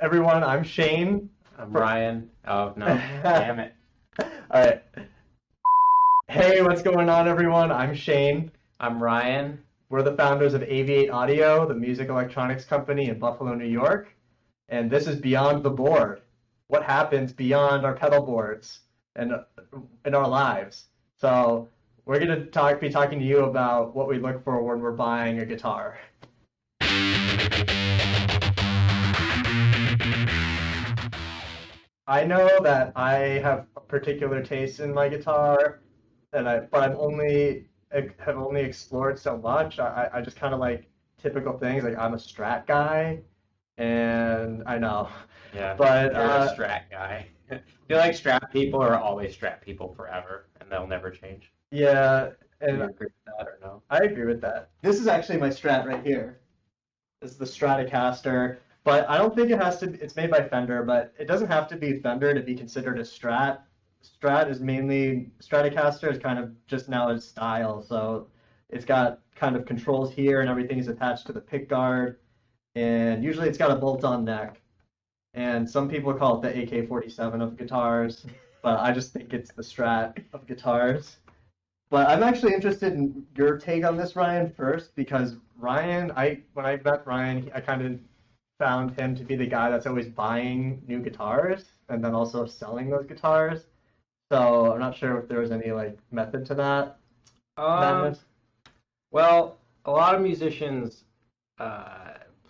Everyone, I'm Shane. I'm Ryan. Oh, no. Damn it. All right. Hey, what's going on, everyone? I'm Shane. I'm Ryan. We're the founders of Aviate Audio, the music electronics company in Buffalo, New York. And this is Beyond the Board. What happens beyond our pedal boards and in our lives. So we're going to be talking to you about what we look for when we're buying a guitar. I know that I have a particular taste in my guitar, but have only explored so much. I just kind of like typical things. Like I'm a Strat guy, and I know, Yeah, but you're a Strat guy. I feel like Strat people are always Strat people forever, and they'll never change. yeah, Do you and agree with that or no? I agree with that. This is actually my Strat right here. This is the Stratocaster, but I don't think it has to. It's made by Fender, but it doesn't have to be Fender to be considered a Strat. Stratocaster is kind of just now a style, so it's got kind of controls here and everything is attached to the pick guard, and usually it's got a bolt-on neck, and some people call it the AK-47 of guitars, but I just think it's the Strat of guitars. But I'm actually interested in your take on this, Ryan, first, because Ryan, when I met Ryan, I kind of found him to be the guy that's always buying new guitars and then also selling those guitars. So I'm not sure if there was any like method to that Um, madness. well, a lot of musicians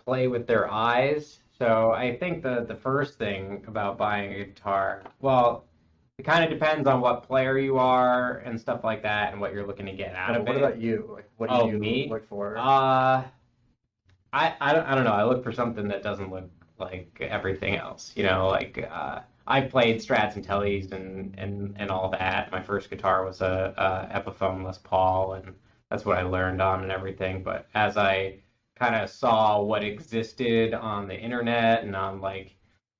play with their eyes, so I think the first thing about buying a guitar, well, it kind of depends on what player you are and stuff like that, and what you're looking to get out of What it. about you? Like, what do Oh, you me? look for? I don't know. I look for something that doesn't look like everything else. I played Strats and Tellys and all that. My first guitar was a Epiphone Les Paul, and that's what I learned on and everything. But as I kind of saw what existed on the internet and on like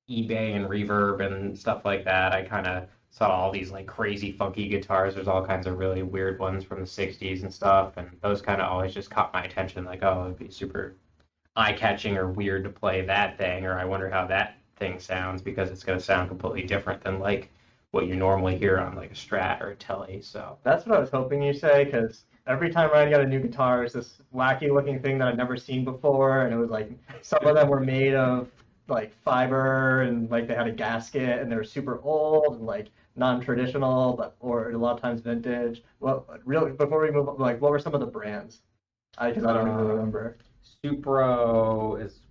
eBay and Reverb and stuff like that, I kind of saw all these like crazy funky guitars. There's all kinds of really weird ones from the 60s and stuff, and those kind of always just caught my attention. Like, oh, it'd be super eye-catching or weird to play that thing, or I wonder how that thing sounds because it's going to sound completely different than like what you normally hear on like a Strat or a Tele. So That's what I was hoping you'd say, because every time Ryan got a new guitar, it's this wacky looking thing that I'd never seen before, and it was like some of them were made of like fiber and like they had a gasket and they were super old and like non-traditional, but or a lot of times vintage. Well, really, before we move on, like what were some of the brands? Because I don't even uh, remember.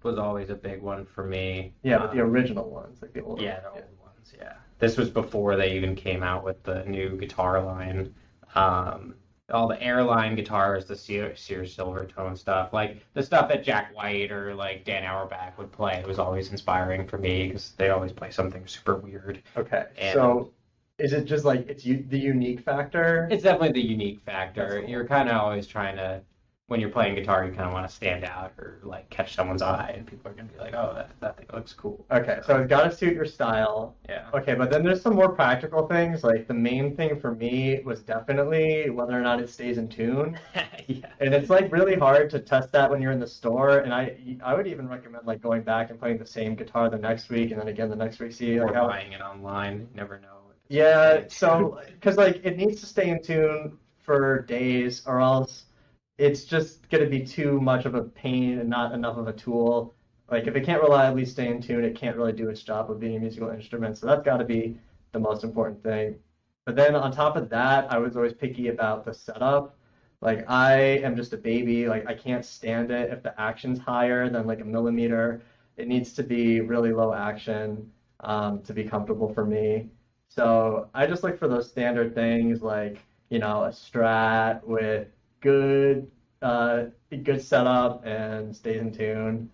Was always a big one for me. Yeah, but the original ones, like the old. Yeah, the old ones. Yeah, this was before they even came out with the new guitar line. Um, all the airline guitars, the Sears Silvertone stuff, like the stuff that Jack White or like Dan Auerbach would play, it was always inspiring for me because they always play something super weird. Okay, And so is it just like the unique factor? it's definitely the unique factor. That's cool. You're kind of always trying to, when you're playing guitar, you kind of want to stand out or like catch someone's eye, and people are gonna be like, "Oh, that thing looks cool." Okay, so it's got to suit your style. Yeah. Okay, but then there's some more practical things. Like the main thing for me was definitely whether or not it stays in tune. Yeah. And it's like really hard to test that when you're in the store. And I would even recommend like going back and playing the same guitar the next week and then again the next week. See Or like how. buying it online, you never know. If it's Yeah, gonna so because like it needs to stay in tune for days or else it's just going to be too much of a pain and not enough of a tool. Like if it can't reliably stay in tune, it can't really do its job of being a musical instrument. So that's got to be the most important thing. But then on top of that, I was always picky about the setup. Like I am just a baby. Like I can't stand it if the action's higher than like a millimeter. It needs to be really low action to be comfortable for me. So I just look for those standard things like, a Strat with good good setup and stays in tune.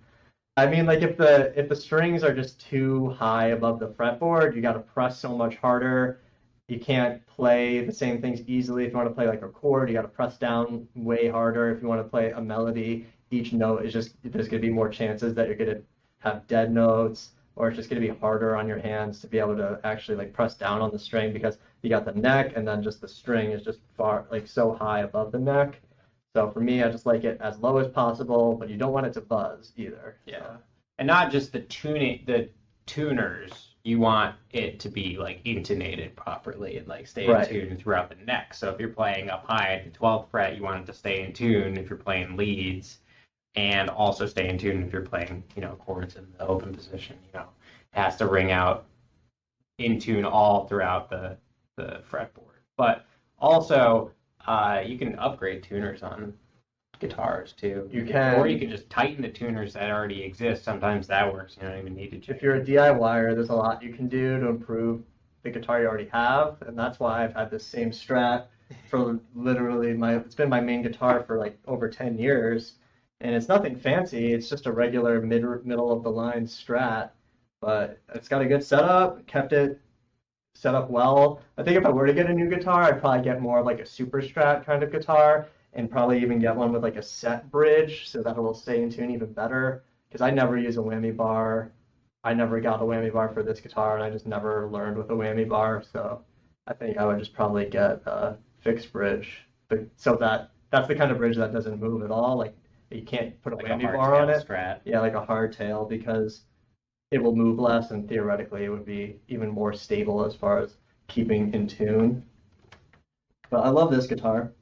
I mean, like if the strings are just too high above the fretboard, you got to press so much harder. You can't play the same things easily. If you want to play like a chord, you got to press down way harder. If you want to play a melody, each note is just there's going to be more chances that you're going to have dead notes, or it's just going to be harder on your hands to be able to actually like press down on the string because you got the neck and then just the string is just far like so high above the neck. So for me, I just like it as low as possible, but you don't want it to buzz either. Yeah. So. and not just the tuners. You want it to be like intonated properly and like stay in tune throughout the neck. So if you're playing up high at the 12th fret, you want it to stay in tune if you're playing leads, and also stay in tune if you're playing, chords in the open position. It has to ring out in tune all throughout the fretboard. But also, you can upgrade tuners on guitars too. You can. Or you can just tighten the tuners that already exist. Sometimes that works. You don't even need to change. If you're a DIYer, there's a lot you can do to improve the guitar you already have, and that's why I've had this same Strat for literally it's been my main guitar for like over 10 years, and it's nothing fancy. It's just a regular middle of the line Strat, but it's got a good setup, kept it set up well. I think if I were to get a new guitar, I'd probably get more of like a super Strat kind of guitar, and probably even get one with like a set bridge so that it will stay in tune even better, because I never use a whammy bar. I never got a whammy bar for this guitar, and I just never learned with a whammy bar, so I think I would just probably get a fixed bridge, so that's the kind of bridge that doesn't move at all. Like, you can't put a whammy bar on it. Strat. Yeah, like a hardtail, because it will move less, and theoretically it would be even more stable as far as keeping in tune. But I love this guitar.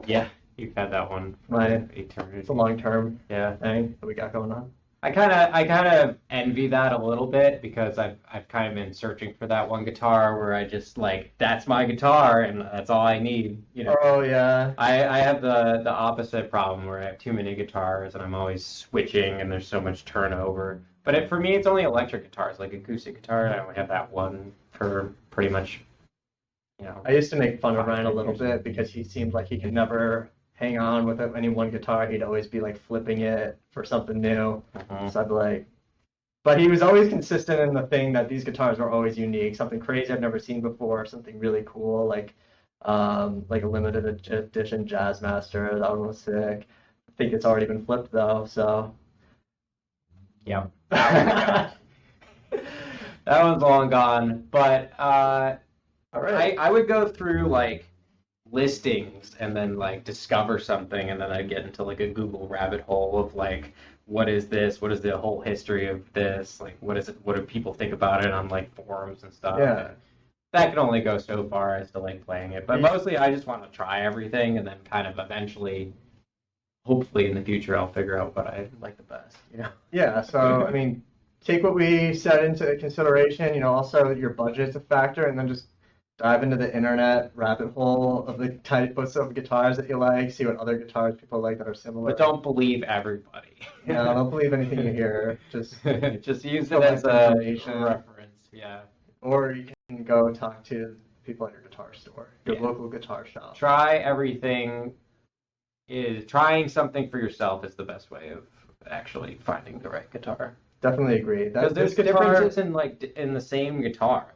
Yeah. You've had that one for eternity. It's a long-term thing that we got going on. I kind of envy that a little bit, because I've kind of been searching for that one guitar where I just like, that's my guitar and that's all I need. Oh yeah. I have the opposite problem where I have too many guitars and I'm always switching and there's so much turnover. But for me, it's only electric guitars, like acoustic guitar. I only have that one for pretty much. I used to make fun of Ryan a little bit because he seemed like he could never hang on with any one guitar. He'd always be like flipping it for something new. So I'd be like, but he was always consistent in the thing that these guitars were always unique, something crazy I've never seen before, something really cool, like a limited edition Jazzmaster. That one was sick. I think it's already been flipped though, so. Yeah. That one's long gone, but all right. I would go through like listings and then like discover something, and then I'd get into like a Google rabbit hole of like, what is this? What is the whole history of this? Like, what is it? What do people think about it on like forums and stuff? Yeah. And that can only go so far as to like playing it, but mostly I just want to try everything, and then kind of eventually, hopefully in the future, I'll figure out what I like the best. Yeah. So I mean, take what we said into consideration. Also your budget's a factor, and then just dive into the internet rabbit hole of the types of guitars that you like, see what other guitars people like that are similar. But don't believe everybody. Yeah, don't believe anything you hear. Just use it as a reference. Yeah. Or you can go talk to people at your guitar store, your local guitar shop. Try everything. Trying something for yourself is the best way of actually finding the right guitar. Definitely agree. Because there's differences in the same guitar.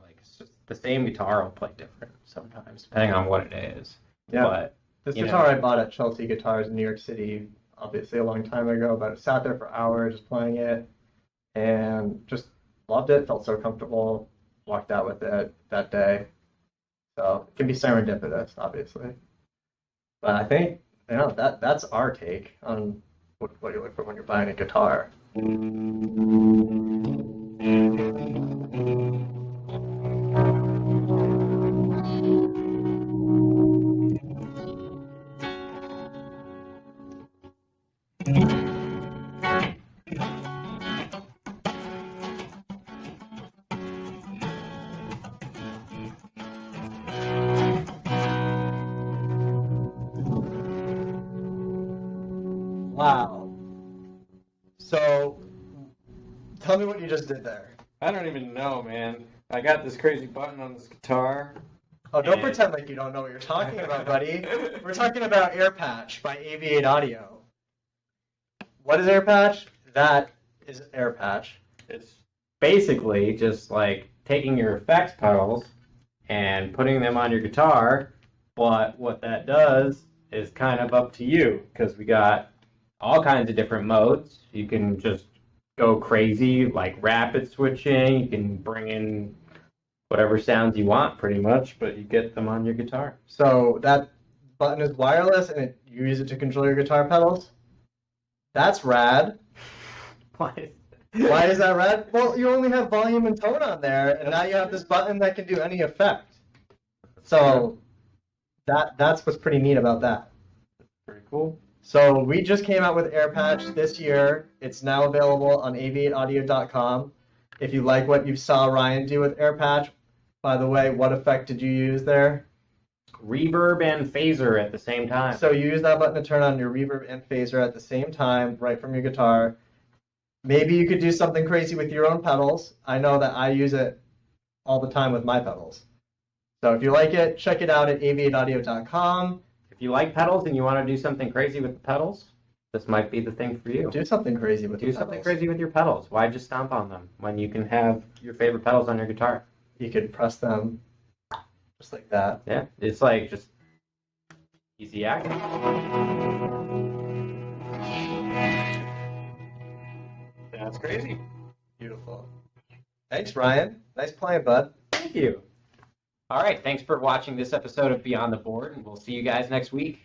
The same guitar will play different sometimes, depending on what it is. Yeah. But, this guitar I bought at Chelsea Guitars in New York City, obviously a long time ago, but I sat there for hours just playing it and just loved it, felt so comfortable, walked out with it that day. So it can be serendipitous, obviously. But I think, that's our take on what you look for when you're buying a guitar. Wow. So, tell me what you just did there. I don't even know, man. I got this crazy button on this guitar. Oh, don't pretend like you don't know what you're talking about, buddy. We're talking about Airpatch by Aviate Audio. What is Airpatch? That is Airpatch. It's basically just like taking your effects pedals and putting them on your guitar, but what that does is kind of up to you, because we got all kinds of different modes. You can just go crazy, like rapid switching. You can bring in whatever sounds you want, pretty much, but you get them on your guitar. So that button is wireless, and you use it to control your guitar pedals? That's rad. Why? Why is that red? Well, you only have volume and tone on there, and now you have this button that can do any effect. So that's what's pretty neat about that. Pretty cool. So we just came out with Airpatch this year. It's now available on aviateaudio.com. If you like what you saw Ryan do with Airpatch, by the way, what effect did you use there? Reverb and phaser at the same time. So you use that button to turn on your reverb and phaser at the same time, right from your guitar. Maybe you could do something crazy with your own pedals. I know that I use it all the time with my pedals. So if you like it, check it out at aviateaudio.com. If you like pedals and you want to do something crazy with the pedals, this might be the thing for you. Do something crazy with the pedals. Do something crazy with your pedals. Why just stomp on them when you can have your favorite pedals on your guitar? You could press them just like that. Yeah, it's like just easy action. That's crazy. Beautiful. Thanks, Ryan. Nice playing, bud. Thank you. All right, thanks for watching this episode of Beyond the Board, and we'll see you guys next week.